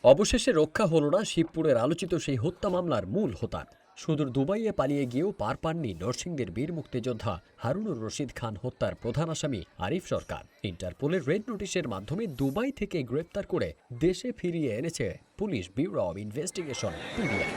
অবশেষে রক্ষা হলো না শিবপুরের আলোচিত সেই হত্যা মামলার মূল হোতা। সুদূর দুবাইয়ে পালিয়ে গিয়েও পার পাননি নরসিংদীর বীর মুক্তিযোদ্ধা হারুনুর রশিদ খান হত্যার প্রধান আসামি আরিফ সরকার। ইন্টারপোলের রেড নোটিশের মাধ্যমে দুবাই থেকে গ্রেপ্তার করে দেশে ফিরিয়ে এনেছে police bureau of investigation PBI.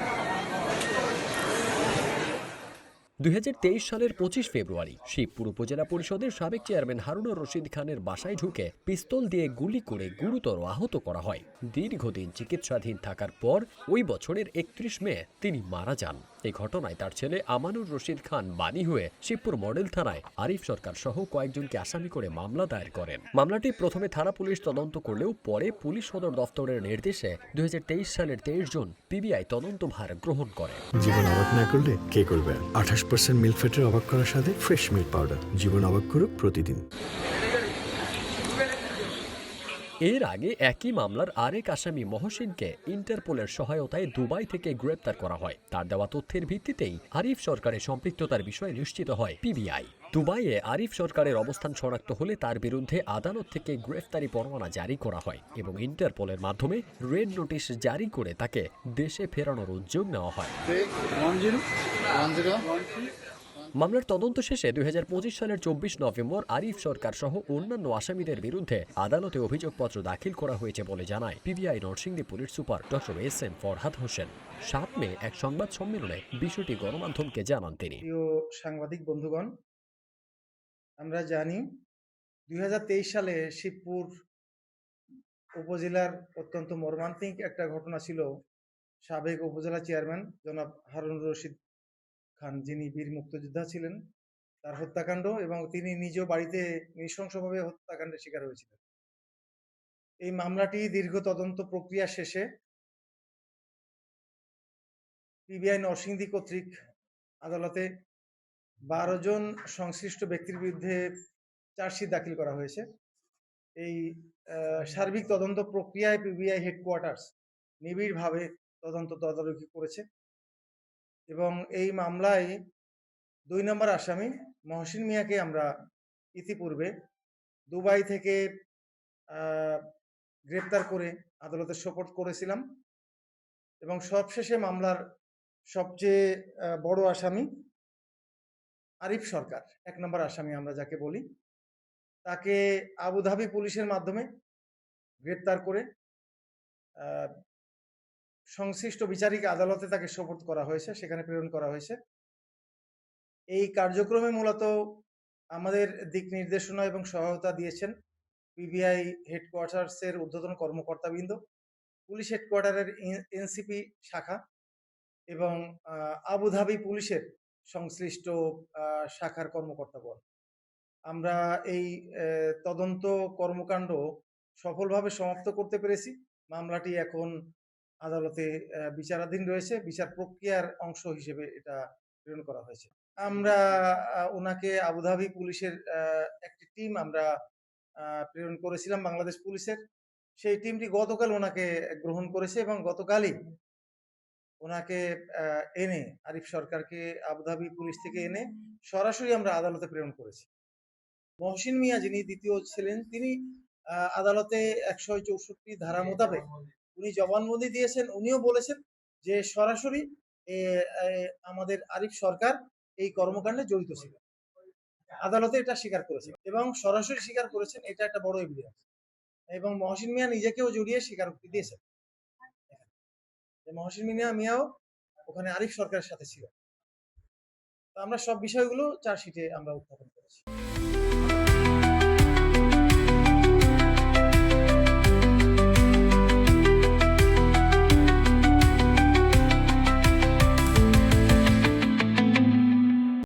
2023 সালের 25 ফেব্রুয়ারি শিবপুর উপজেলা পরিষদের সাবেক চেয়ারম্যান হারুনুর রশিদ খানের বাসায় ঢুকে পিস্তল দিয়ে গুলি করে গুরুতর আহত করা হয়। দীর্ঘদিন চিকিৎসাধীন থাকার পর ওই বছরের 31 মে তিনি মারা যান। এই ঘটনায় তার ছেলে আমানুর রশিদ খান বাদী হয়ে শিবপুর মডেল থানায় আরিফ সরকার সহ কয়েকজনকে আসামি করে মামলা দায়ের করেন। মামলাটি প্রথমে থানা পুলিশ তদন্ত করলেও পরে পুলিশ সদর দফতরের নির্দেশে 2023 সালের 23 জুন পিবিআই তদন্তভার গ্রহণ করে। জীবন অবাক না করলে কে করবে? 28% মিল্ক ফ্যাটের অবাক করার সাথে ফ্রেশ মিল্ক পাউডার। জীবন অবাক করুক প্রতিদিন। এর আগে একই মামলার আরেক আসামি মহসিনকে ইন্টারপোলের সহায়তায় দুবাই থেকে গ্রেপ্তার করা হয়। তার দেওয়া তথ্যের ভিত্তিতেই আরিফ সরকারের সম্পৃক্ততার বিষয়ে নিশ্চিত হয় পিবিআই। দুবাইয়ে আরিফ সরকারের অবস্থান শনাক্ত হলে তার বিরুদ্ধে আদালত থেকে গ্রেফতারি পরোয়ানা জারি করা হয় এবং ইন্টারপোলের মাধ্যমে রেড নোটিশ জারি করে তাকে দেশে ফেরানোর উদ্যোগ নেওয়া হয়। মামলার তদন্ত শেষে 2025 সালের 24 নভেম্বর আরিফ সরকার সহ অন্যান্য আসামিদের বিরুদ্ধে আদালতে অভিযোগপত্র দাখিল করা হয়েছে বলে জানায় PBI Narsingdi police super doctor SM Farhad Hossain. 7 মে এক সংবাদ সম্মেলনে বিষয়টি গণমাধ্যমকে জানান তিনি। প্রিয় সাংবাদিক বন্ধুগণ, আমরা জানি 2023 সালে শিবপুর উপজেলার অত্যন্ত মর্মান্তিক একটা ঘটনা ছিল। সাবেক উপজেলা চেয়ারম্যান জনাব হারুনুর রশিদ খান, যিনি বীর মুক্তিযোদ্ধা ছিলেন, তার হত্যাকাণ্ড এবং তিনি নিজেও বাড়িতে নৃশংসভাবে হত্যাকাণ্ডের শিকার হয়েছিলেন। এই মামলাটি দীর্ঘ তদন্ত প্রক্রিয়া শেষে পিবিআই নরসিংদী কর্তৃক আদালতে 12 জন সংশ্লিষ্ট ব্যক্তির বিরুদ্ধে চার্জশিট দাখিল করা হয়েছে। এই সার্বিক তদন্ত প্রক্রিয়ায় পিবিআই হেডকোয়ার্টার্স নিবিড়ভাবে তদন্ত তদারকি করেছে এবং এই মামলায় 2 নম্বর আসামি মহসিন মিয়াকে আমরা ইতিপূর্বে দুবাই থেকে গ্রেপ্তার করে আদালতে সোপর্দ করেছিলাম এবং সবশেষে মামলার সবচেয়ে বড় আসামি আরিফ সরকার, 1 নম্বর আসামি আমরা যাকে বলি, তাকে আবুধাবি পুলিশের মাধ্যমে গ্রেপ্তার করে সংশ্লিষ্ট বিচারিক আদালতে তাকে সোপর্দ করা হয়েছে, সেখানে প্রেরণ করা হয়েছে। এই কার্যক্রমে মূলত আমাদের দিক নির্দেশনা এবং সহায়তা দিয়েছেন পিবিআই হেডকোয়ার্টার্সের ঊর্ধ্বতন কর্মকর্তাবৃন্দ, পুলিশ হেডকোয়ার্টারের এনসিপি শাখা এবং আবুধাবি পুলিশের সংশ্লিষ্ট শাখার কর্মকর্তাগণ। আমরা এই তদন্ত কর্মকাণ্ড সফলভাবে সমাপ্ত করতে পেরেছি। মামলাটি এখন আদালতে বিচারাধীন রয়েছে। বিচার প্রক্রিয়ার অংশ হিসেবে এটা প্রেরণ করা হয়েছে। আমরা ওনাকে আবুধাবি পুলিশের একটি টিম আমরা প্রেরণ করেছিলাম বাংলাদেশ পুলিশের। সেই টিমটি গতকাল ওনাকে গ্রহণ করেছে এবং গতকালই ওনাকে এনে আরিফ সরকারকে আবুধাবি পুলিশ থেকে এনে সরাসরি আমরা আদালতে প্রেরণ করেছি। মহসিন মিয়া যিনি দ্বিতীয় ছিলেন, তিনি আদালতে 164 ধারা মোতাবেক উনি জবানবন্দি দিয়েছেন। উনিও বলেছেন যে সরাসরি আমাদের আরিফ সরকার এই কর্মকাণ্ডে জড়িত ছিল। আদালতে এটা স্বীকার করেছেন এবং সরাসরি স্বীকার করেছেন, এটা একটা বড় এভিডেন্স। এবং মহসিন মিয়া নিজেকেও জড়িয়ে স্বীকারোক্তি দিয়েছেন। মহসিন মিয়াও ওখানে আরিফ সরকারের সাথে ছিল। তো আমরা সব বিষয়গুলো চার্জশিটে আমরা উত্থাপন করেছি।